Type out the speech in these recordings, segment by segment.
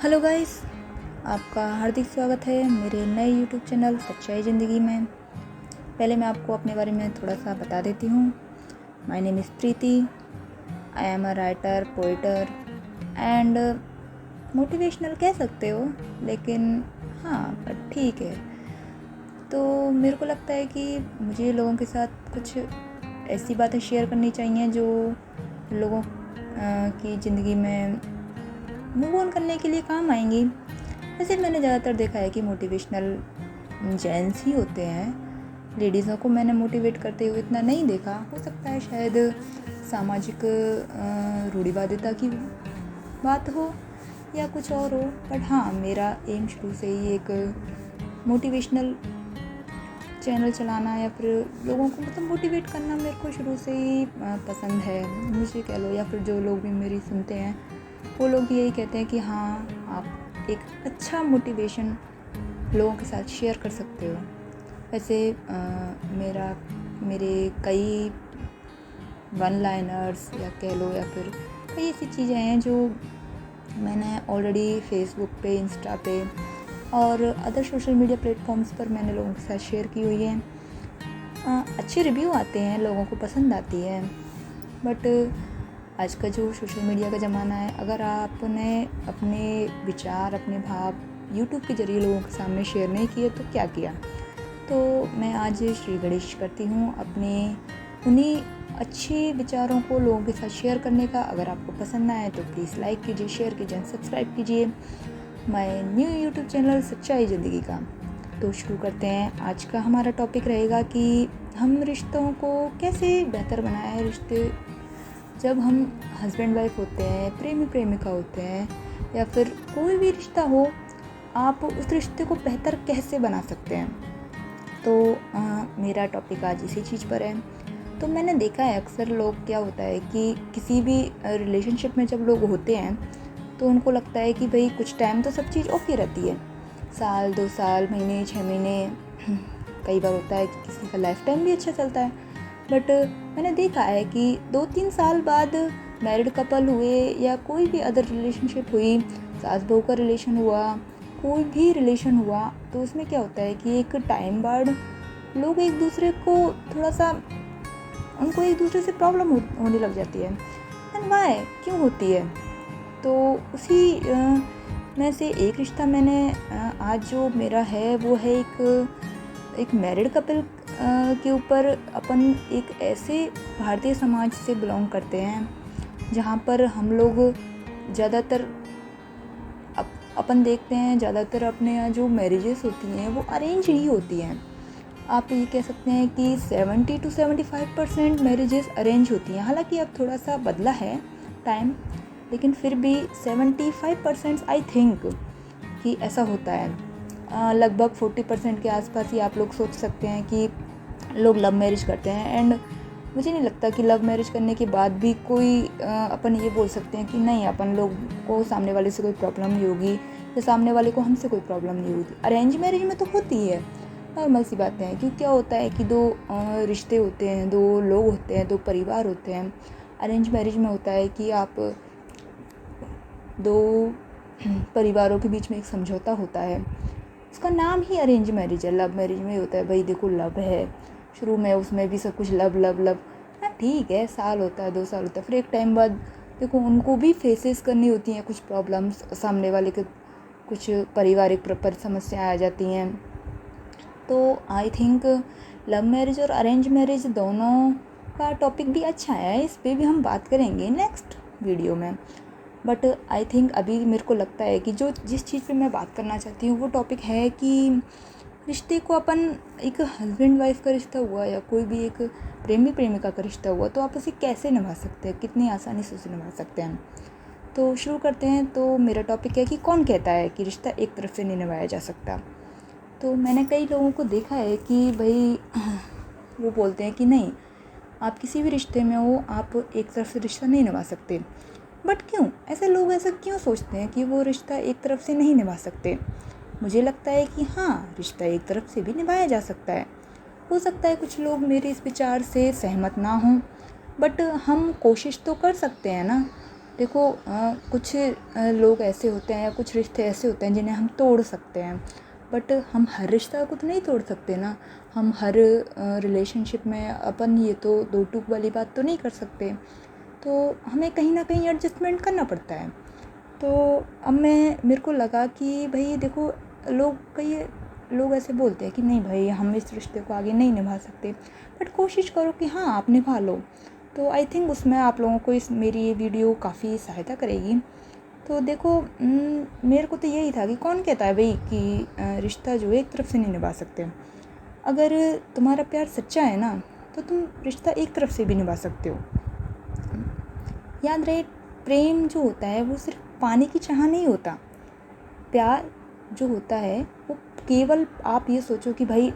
Hello guys, आपका हार्दिक स्वागत है मेरे नए यूट्यूब चैनल सच्चाई ज़िंदगी में। पहले मैं आपको अपने बारे में थोड़ा सा बता देती हूँ। My name is Preeti. I am a writer, poet and motivational कह सकते हो, लेकिन हाँ ठीक है। तो मेरे को लगता है कि मुझे लोगों के साथ कुछ ऐसी बातें शेयर करनी चाहिए जो लोगों की ज़िंदगी में मूव ऑन करने के लिए काम आएंगी। वैसे मैंने ज़्यादातर देखा है कि मोटिवेशनल जेंट्स ही होते हैं। लेडीज़ों को मैंने मोटिवेट करते हुए इतना नहीं देखा। हो सकता है शायद सामाजिक रूढ़िवादिता की बात हो या कुछ और हो, बट हाँ, मेरा एम शुरू से ही एक मोटिवेशनल चैनल चलाना या फिर लोगों को मोटिवेट करना मेरे को शुरू से ही पसंद है। मुझे कह लो या फिर जो लोग भी मेरी सुनते हैं वो लोग भी यही कहते हैं कि हाँ, आप एक अच्छा मोटिवेशन लोगों के साथ शेयर कर सकते हो। वैसे मेरे कई वन लाइनर्स या कह लो या फिर कई ऐसी चीज़ें हैं जो मैंने ऑलरेडी फेसबुक पे, इंस्टा पे और अदर सोशल मीडिया प्लेटफॉर्म्स पर मैंने लोगों के साथ शेयर की हुई है। अच्छे रिव्यू आते हैं, लोगों को पसंद आती है। बट आज का जो सोशल मीडिया का ज़माना है, अगर आपने अपने विचार, अपने भाव यूट्यूब के ज़रिए लोगों के सामने शेयर नहीं किए तो क्या किया। तो मैं आज श्री गणेश करती हूँ अपने उन्हीं अच्छे विचारों को लोगों के साथ शेयर करने का। अगर आपको पसंद आए तो प्लीज़ लाइक कीजिए, शेयर कीजिए, सब्सक्राइब कीजिए माय न्यू यूट्यूब चैनल सच्चाई ज़िंदगी का। तो शुरू करते हैं। आज का हमारा टॉपिक रहेगा कि हम रिश्तों को कैसे बेहतर बनाएं। रिश्ते जब हम हस्बैंड वाइफ होते हैं, प्रेमी प्रेमिका होते हैं या फिर कोई भी रिश्ता हो, आप उस रिश्ते को बेहतर कैसे बना सकते हैं। तो मेरा टॉपिक आज इसी चीज़ पर है। तो मैंने देखा है अक्सर लोग, क्या होता है कि किसी भी रिलेशनशिप में जब लोग होते हैं तो उनको लगता है कि भाई कुछ टाइम तो सब चीज़ ओके रहती है, साल 2 साल, महीने 6 महीने, कई बार होता है कि किसी का लाइफ टाइम भी अच्छा चलता है। बट मैंने देखा है कि 2-3 साल बाद मैरिड कपल हुए या कोई भी अदर रिलेशनशिप हुई, सास बहू का रिलेशन हुआ, कोई भी रिलेशन हुआ, तो उसमें क्या होता है कि एक टाइम बाद लोग एक दूसरे को थोड़ा सा, उनको एक दूसरे से प्रॉब्लम होने लग जाती है। एंड वाई, क्यों होती है। तो उसी में से एक रिश्ता मैंने आज जो मेरा है वो है एक मैरिड कपल के ऊपर। अपन एक ऐसे भारतीय समाज से बिलोंग करते हैं जहाँ पर हम लोग ज़्यादातर अपन देखते हैं, ज़्यादातर अपने यहाँ जो मैरिजेस होती हैं वो अरेंज ही होती हैं। आप ये कह सकते हैं कि 70 to 75% मैरिजेस अरेंज होती हैं। हालांकि अब थोड़ा सा बदला है टाइम, लेकिन फिर भी 75% आई थिंक कि ऐसा होता है। लगभग 40% के आसपास ही आप लोग सोच सकते हैं कि लोग लव मैरिज करते हैं। एंड मुझे नहीं लगता कि लव मैरिज करने के बाद भी कोई अपन ये बोल सकते हैं कि नहीं, अपन लोग को सामने वाले से कोई प्रॉब्लम नहीं होगी या सामने वाले को हमसे कोई प्रॉब्लम नहीं होगी। अरेंज मैरिज में तो होती है, नॉर्मल सी बातें हैं। क्योंकि क्या होता है कि दो रिश्ते होते हैं, दो लोग होते हैं, दो परिवार होते हैं। अरेंज मैरिज में होता है कि आप दो परिवारों के बीच में एक समझौता होता है, उसका नाम ही अरेंज मैरिज है। लव मैरिज में होता है भाई देखो, लव है शुरू में, उसमें भी सब कुछ लव लव लव, हाँ ठीक है, साल होता है, 2 साल होता है, फिर एक टाइम बाद देखो उनको भी फेसेस करनी होती हैं कुछ प्रॉब्लम्स, सामने वाले के कुछ पारिवारिक समस्याएं आ जाती हैं। तो आई थिंक लव मैरिज और अरेंज मैरिज दोनों का टॉपिक भी अच्छा है, इस पर भी हम बात करेंगे नेक्स्ट वीडियो में। बट आई थिंक अभी मेरे को लगता है कि जिस चीज़ पे मैं बात करना चाहती हूँ वो टॉपिक है कि रिश्ते को अपन, एक हस्बैंड वाइफ का रिश्ता हुआ या कोई भी एक प्रेमी प्रेमिका का रिश्ता हुआ, तो आप उसे कैसे निभा सकते हैं, कितनी आसानी से उसे निभा सकते हैं। तो शुरू करते हैं। तो मेरा टॉपिक है कि कौन कहता है कि रिश्ता एक तरफ से नहीं निभाया जा सकता। तो मैंने कई लोगों को देखा है कि भाई वो बोलते हैं कि नहीं, आप किसी भी रिश्ते में हो, आप एक तरफ से रिश्ता नहीं निभा सकते। बट क्यों ऐसे लोग ऐसा क्यों सोचते हैं कि वो रिश्ता एक तरफ से नहीं निभा सकते। मुझे लगता है कि हाँ, रिश्ता एक तरफ से भी निभाया जा सकता है। हो सकता है कुछ लोग मेरे इस विचार से सहमत ना हों, बट हम कोशिश तो कर सकते हैं ना। देखो कुछ लोग ऐसे होते हैं या कुछ रिश्ते ऐसे होते हैं जिन्हें हम तोड़ सकते हैं, बट हम हर रिश्ता को तो नहीं तोड़ सकते ना। हम हर रिलेशनशिप में अपन ये तो दो टूक वाली बात तो नहीं कर सकते, तो हमें कहीं ना कहीं एडजस्टमेंट करना पड़ता है। तो अब मेरे को लगा कि भाई देखो, कई लोग ऐसे बोलते हैं कि नहीं भाई हम इस रिश्ते को आगे नहीं निभा सकते, बट कोशिश करो कि हाँ आप निभा लो। तो आई थिंक उसमें आप लोगों को इस मेरी ये वीडियो काफ़ी सहायता करेगी। तो देखो मेरे को तो यही था कि कौन कहता है भाई कि रिश्ता जो है एक तरफ से नहीं निभा सकते। अगर तुम्हारा प्यार सच्चा है ना, तो तुम रिश्ता एक तरफ से भी निभा सकते हो। याद रहे, प्रेम जो होता है वो सिर्फ पाने की चाह नहीं होता। प्यार जो होता है वो केवल, आप ये सोचो कि भाई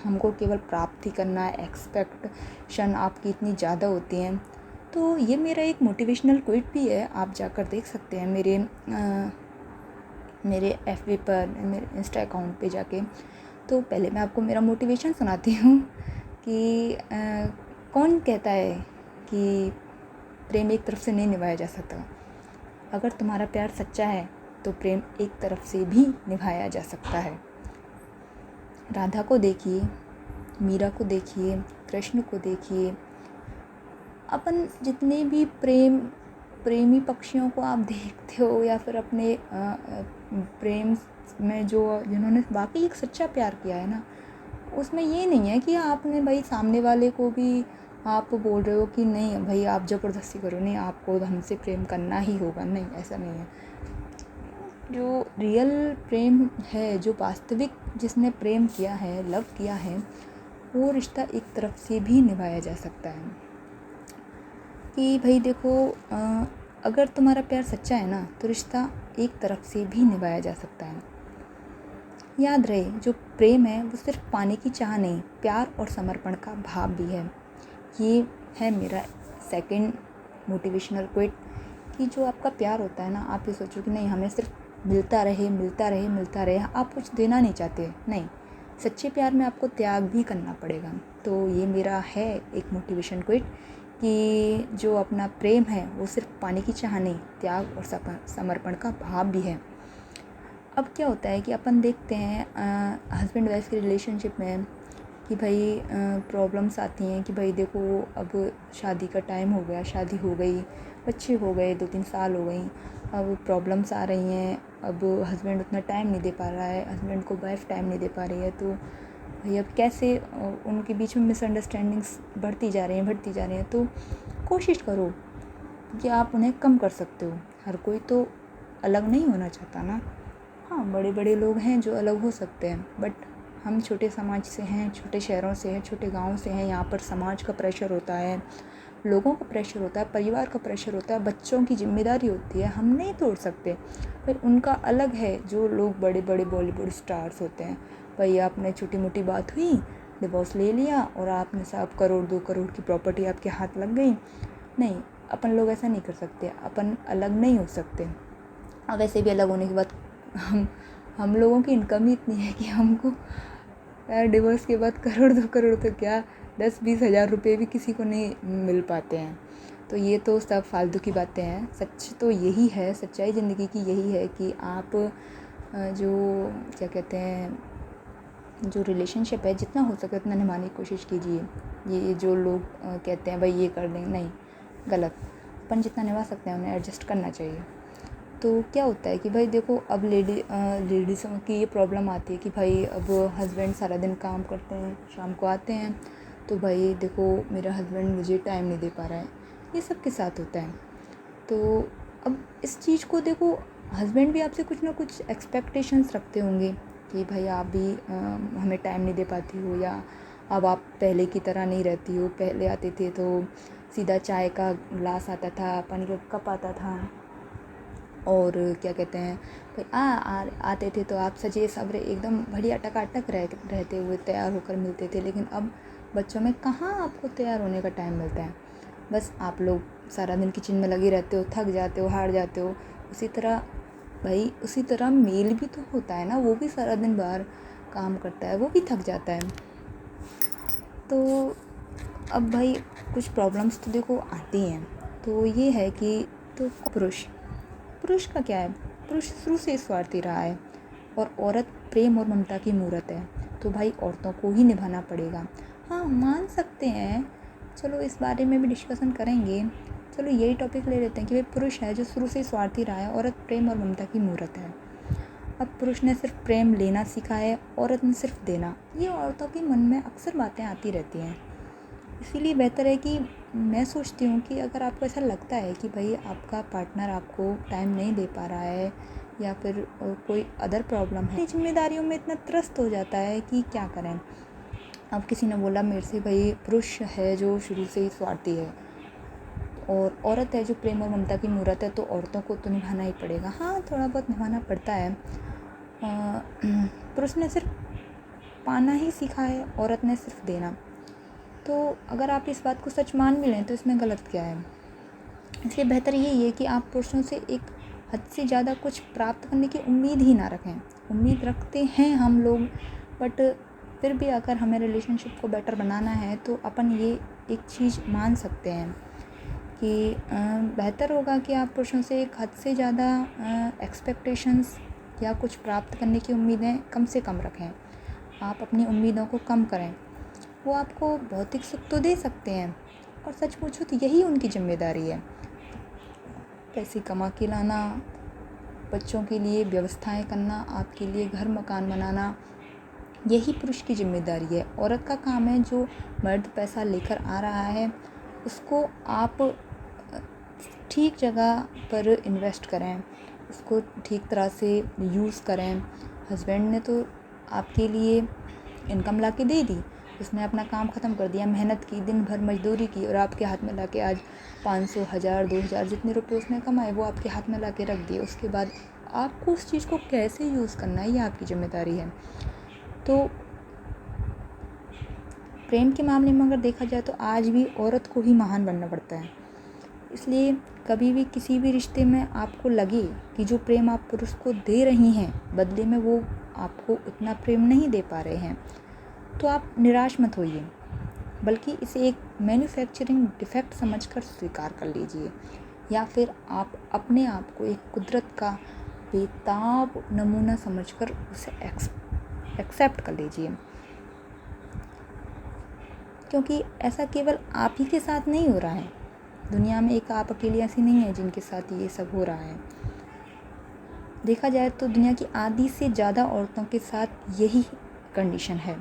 हमको केवल प्राप्त ही करना है, एक्सपेक्टेशन आपकी इतनी ज़्यादा होती हैं। तो ये मेरा एक मोटिवेशनल क्विट भी है, आप जाकर देख सकते हैं मेरे FB पर, मेरे इंस्टा अकाउंट पे जाके। तो पहले मैं आपको मेरा मोटिवेशन सुनाती हूँ कि कौन कहता है कि प्रेम एक तरफ से नहीं निभाया जा सकता। अगर तुम्हारा प्यार सच्चा है तो प्रेम एक तरफ से भी निभाया जा सकता है। राधा को देखिए, मीरा को देखिए, कृष्ण को देखिए। अपन जितने भी प्रेमी पक्षियों को आप देखते हो, या फिर अपने प्रेम में जिन्होंने वाकई एक सच्चा प्यार किया है ना, उसमें ये नहीं है कि आपने भाई सामने वाले को भी आप बोल रहे हो कि नहीं भाई आप ज़बरदस्ती करो, नहीं आपको हमसे प्रेम करना ही होगा, नहीं ऐसा नहीं है। जो रियल प्रेम है, जो वास्तविक जिसने प्रेम किया है, लव किया है, वो रिश्ता एक तरफ से भी निभाया जा सकता है। कि भाई देखो अगर तुम्हारा प्यार सच्चा है ना, तो रिश्ता एक तरफ से भी निभाया जा सकता है। याद रहे, जो प्रेम है वो सिर्फ पाने की चाह नहीं, प्यार और समर्पण का भाव भी है। ये है मेरा सेकंड मोटिवेशनल क्विट, कि जो आपका प्यार होता है ना, आप ये सोचो कि नहीं हमें सिर्फ मिलता रहे मिलता रहे मिलता रहे, आप कुछ देना नहीं चाहते, नहीं, सच्चे प्यार में आपको त्याग भी करना पड़ेगा। तो ये मेरा है एक मोटिवेशन क्विट, कि जो अपना प्रेम है वो सिर्फ पाने की चाह नहीं, त्याग और समर्पण का भाव भी है। अब क्या होता है कि अपन देखते हैं हस्बैंड वाइफ की रिलेशनशिप में कि भाई प्रॉब्लम्स आती हैं कि भाई देखो अब शादी का टाइम हो गया, शादी हो गई, बच्चे हो गए, 2-3 साल हो गई, अब प्रॉब्लम्स आ रही हैं। अब हस्बैंड उतना टाइम नहीं दे पा रहा है, हस्बैंड को वाइफ टाइम नहीं दे पा रही है, तो भाई अब कैसे उनके बीच में मिसअंडरस्टैंडिंग्स बढ़ती जा रही हैं। तो कोशिश करो कि आप उन्हें कम कर सकते हो। हर कोई तो अलग नहीं होना चाहता ना। हाँ, बड़े बड़े लोग हैं जो अलग हो सकते हैं, बट हम छोटे समाज से हैं, छोटे शहरों से हैं, छोटे गाँव से हैं। यहाँ पर समाज का प्रेशर होता है, लोगों का प्रेशर होता है, परिवार का प्रेशर होता है, बच्चों की जिम्मेदारी होती है, हम नहीं तोड़ सकते। भाई उनका अलग है, जो लोग बड़े बड़े बॉलीवुड स्टार्स होते हैं, भाई आपने छोटी मोटी बात हुई, डिवोर्स ले लिया और आपने साहब 1-2 करोड़ की प्रॉपर्टी आपके हाथ लग गई। नहीं, अपन लोग ऐसा नहीं कर सकते, अपन अलग नहीं हो सकते। अब वैसे भी अलग होने के बाद हम लोगों की इनकम ही इतनी है कि हमको यार डिवोर्स के बाद 1-2 करोड़ तो क्या 10-20 हज़ार रुपये भी किसी को नहीं मिल पाते हैं। तो ये तो सब फालतू की बातें हैं। सच तो यही है, सच्चाई ज़िंदगी की यही है कि आप जो क्या कहते हैं, जो रिलेशनशिप है जितना हो सके उतना निभाने की कोशिश कीजिए। ये जो लोग कहते हैं भाई ये कर दें, नहीं, गलत। अपन जितना निभा सकते हैं उन्हें एडजस्ट करना चाहिए। तो क्या होता है कि भाई देखो अब लेडीज़ों की ये प्रॉब्लम आती है कि भाई अब हस्बैंड सारा दिन काम करते हैं, शाम को आते हैं, तो भाई देखो मेरा हस्बैंड मुझे टाइम नहीं दे पा रहा है। ये सब के साथ होता है। तो अब इस चीज़ को देखो, हस्बैंड भी आपसे कुछ ना कुछ एक्सपेक्टेशंस रखते होंगे कि भाई आप भी हमें टाइम नहीं दे पाती हो, या अब आप पहले की तरह नहीं रहती हो। पहले आते थे तो सीधा चाय का ग्लास आता था, पानी का कप आता था, और क्या कहते हैं भाई आते थे तो आप सजे सवरे एकदम बढ़िया टकाटक रहते हुए तैयार होकर मिलते थे। लेकिन अब बच्चों में कहाँ आपको तैयार होने का टाइम मिलता है। बस आप लोग सारा दिन किचन में लगे रहते हो, थक जाते हो, हार जाते हो। उसी तरह मेल भी तो होता है ना, वो भी सारा दिन बाहर काम करता है, वो भी थक जाता है। तो अब भाई कुछ प्रॉब्लम्स तो देखो आती हैं। तो ये है कि तो पुरुष पुरुष का क्या है, पुरुष शुरू से स्वार्थी रहा है और औरत प्रेम और ममता की मूरत है, तो भाई औरतों को ही निभाना पड़ेगा। हाँ, मान सकते हैं, चलो इस बारे में भी डिस्कशन करेंगे। चलो यही टॉपिक ले लेते हैं कि भाई पुरुष है जो शुरू से स्वार्थी रहा है, औरत प्रेम और ममता की मूरत है। अब पुरुष ने सिर्फ प्रेम लेना सीखा है, औरत ने सिर्फ देना। ये औरतों के मन में अक्सर बातें आती रहती हैं। इसीलिए बेहतर है कि मैं सोचती हूँ कि अगर आपको ऐसा लगता है कि भाई आपका पार्टनर आपको टाइम नहीं दे पा रहा है या फिर कोई अदर प्रॉब्लम है, जिम्मेदारियों में इतना त्रस्त हो जाता है कि क्या करें। अब किसी ने बोला मेरे से, भाई पुरुष है जो शुरू से ही स्वार्थी है और औरत है जो प्रेम और ममता की मूरत है, तो औरतों को तो निभाना ही पड़ेगा। हाँ, थोड़ा बहुत निभाना पड़ता है। पुरुष ने सिर्फ पाना ही सीखा है, औरत ने सिर्फ देना। तो अगर आप इस बात को सच मान भी लें तो इसमें गलत क्या है। इसलिए बेहतर यही है कि आप पुरुषों से एक हद से ज़्यादा कुछ प्राप्त करने की उम्मीद ही ना रखें। उम्मीद रखते हैं हम लोग, बट फिर भी अगर हमें रिलेशनशिप को बेटर बनाना है तो अपन ये एक चीज़ मान सकते हैं कि बेहतर होगा कि आप पुरुषों से एक हद से ज़्यादा एक्सपेक्टेशंस या कुछ प्राप्त करने की उम्मीदें कम से कम रखें। आप अपनी उम्मीदों को कम करें। वो आपको भौतिक सुख तो दे सकते हैं, और सच पूछो तो यही उनकी जिम्मेदारी है। पैसे कमा के लाना, बच्चों के लिए व्यवस्थाएं करना, आपके लिए घर मकान बनाना, यही पुरुष की जिम्मेदारी है। औरत का काम है जो मर्द पैसा लेकर आ रहा है उसको आप ठीक जगह पर इन्वेस्ट करें, उसको ठीक तरह से यूज़ करें। हस्बैंड ने तो आपके लिए इनकम ला के दे दी, उसने अपना काम ख़त्म कर दिया, मेहनत की, दिन भर मजदूरी की, और आपके हाथ में ला के आज 500, 1000, 2000 जितने रुपए उसने कमाए वो आपके हाथ में ला के रख दिए। उसके बाद आपको उस चीज़ को कैसे यूज़ करना है ये आपकी जिम्मेदारी है। तो प्रेम के मामले में अगर देखा जाए तो आज भी औरत को ही महान बनना पड़ता है। इसलिए कभी भी किसी भी रिश्ते में आपको लगे कि जो प्रेम आप पुरुष को दे रही हैं बदले में वो आपको उतना प्रेम नहीं दे पा रहे हैं, तो आप निराश मत होइए, बल्कि इसे एक मैन्युफैक्चरिंग डिफेक्ट समझकर स्वीकार कर लीजिए, या फिर आप अपने आप को एक कुदरत का बेताब नमूना समझकर उसे एक्सेप्ट कर लीजिए। क्योंकि ऐसा केवल आप ही के साथ नहीं हो रहा है, दुनिया में एक आप अकेली ऐसी नहीं है जिनके साथ ये सब हो रहा है। देखा जाए तो दुनिया की आधी से ज़्यादा औरतों के साथ यही कंडीशन है।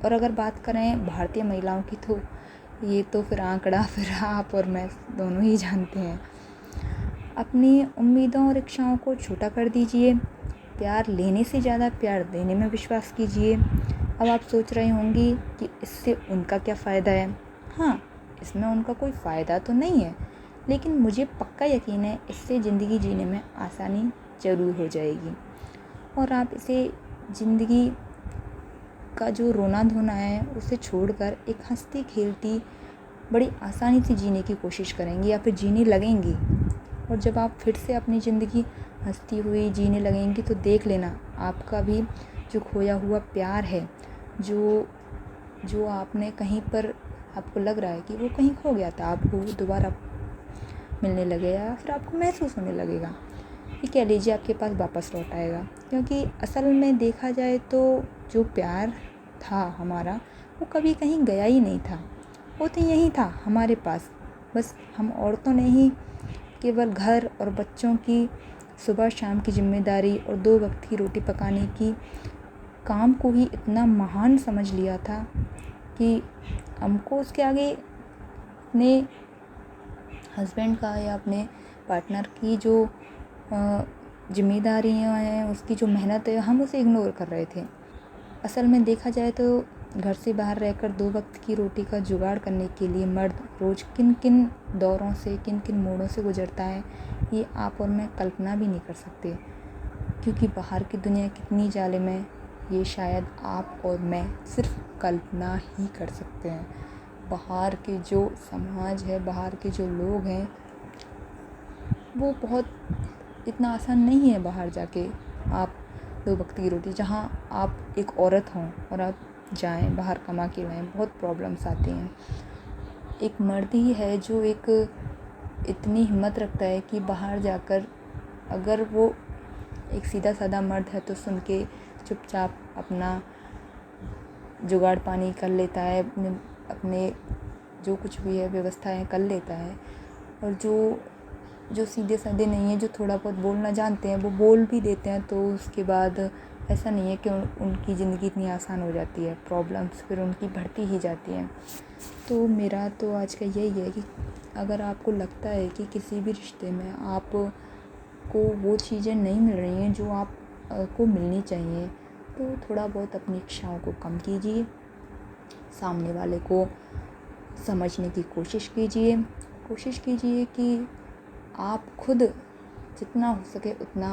और अगर बात करें भारतीय महिलाओं की तो ये तो फिर आंकड़ा फिर आप और मैं दोनों ही जानते हैं। अपनी उम्मीदों और इच्छाओं को छोटा कर दीजिए, प्यार लेने से ज़्यादा प्यार देने में विश्वास कीजिए। अब आप सोच रहे होंगी कि इससे उनका क्या फ़ायदा है। हाँ, इसमें उनका कोई फ़ायदा तो नहीं है, लेकिन मुझे पक्का यकीन है इससे ज़िंदगी जीने में आसानी ज़रूर हो जाएगी, और आप इसे ज़िंदगी का जो रोना धोना है उसे छोड़कर एक हंसती खेलती बड़ी आसानी से जीने की कोशिश करेंगी या फिर जीने लगेंगी। और जब आप फिर से अपनी ज़िंदगी हंसती हुई जीने लगेंगी तो देख लेना आपका भी जो खोया हुआ प्यार है, जो आपने कहीं पर आपको लग रहा है कि वो कहीं खो गया था, आपको दोबारा मिलने लगेगा या फिर आपको महसूस होने लगेगा, ये कह लीजिए आपके पास वापस लौट आएगा। क्योंकि असल में देखा जाए तो जो प्यार था हमारा वो कभी कहीं गया ही नहीं था, वो तो यहीं था हमारे पास। बस हम औरतों ने ही केवल घर और बच्चों की सुबह शाम की जिम्मेदारी और 2 वक्त की रोटी पकाने की काम को ही इतना महान समझ लिया था कि हमको उसके आगे अपने हस्बैंड का या अपने पार्टनर की जो जिम्मेदारियाँ हैं, उसकी जो मेहनत है, हम उसे इग्नोर कर रहे थे। असल में देखा जाए तो घर से बाहर रहकर 2 वक्त की रोटी का जुगाड़ करने के लिए मर्द रोज़ किन किन दौरों से, किन किन मोड़ों से गुजरता है, ये आप और मैं कल्पना भी नहीं कर सकते। क्योंकि बाहर की दुनिया कितनी जालिम है, ये शायद आप और मैं सिर्फ कल्पना ही कर सकते हैं। बाहर के जो समाज है, बाहर के जो लोग हैं, वो बहुत इतना आसान नहीं है बाहर जाके आप 2 वक्त की रोटी, जहाँ आप एक औरत हों और आप जाएं बाहर कमा के लाएं, बहुत प्रॉब्लम्स आती हैं। एक मर्द ही है जो एक इतनी हिम्मत रखता है कि बाहर जाकर, अगर वो एक सीधा साधा मर्द है तो सुन के चुपचाप अपना जुगाड़ पानी कर लेता है, अपने जो कुछ भी है व्यवस्थाएं कर लेता है। और जो सीधे साधे नहीं है, जो थोड़ा बहुत बोलना जानते हैं, वो बोल भी देते हैं, तो उसके बाद ऐसा नहीं है कि उनकी ज़िंदगी इतनी आसान हो जाती है, प्रॉब्लम्स फिर उनकी बढ़ती ही जाती हैं। तो मेरा तो आज का यही है कि अगर आपको लगता है कि किसी भी रिश्ते में आपको वो चीज़ें नहीं मिल रही हैं जो आप को मिलनी चाहिए, तो थोड़ा बहुत अपनी इच्छाओं को कम कीजिए, सामने वाले को समझने की कोशिश कीजिए कि आप खुद जितना हो सके उतना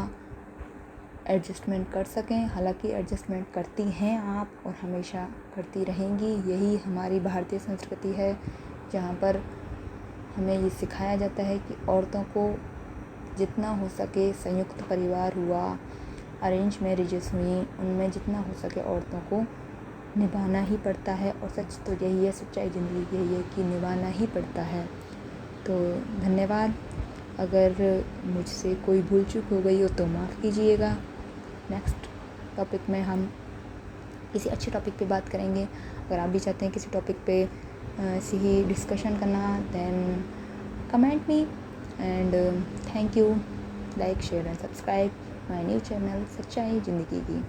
एडजस्टमेंट कर सकें। हालांकि एडजस्टमेंट करती हैं आप और हमेशा करती रहेंगी। यही हमारी भारतीय संस्कृति है, जहाँ पर हमें ये सिखाया जाता है कि औरतों को जितना हो सके, संयुक्त परिवार हुआ, अरेंज मैरिजेस हुई, उनमें जितना हो सके औरतों को निभाना ही पड़ता है। और सच तो यही है, सच्चाई ज़िंदगी यही है कि निभाना ही पड़ता है। तो धन्यवाद। अगर मुझसे कोई भूल चूक हो गई हो तो माफ़ कीजिएगा। नेक्स्ट टॉपिक में हम किसी अच्छे टॉपिक पे बात करेंगे। अगर आप भी चाहते हैं किसी टॉपिक पे ऐसे ही डिस्कशन करना, then comment me. And thank you. Like, share and subscribe my new channel सच्चाई ज़िंदगी की।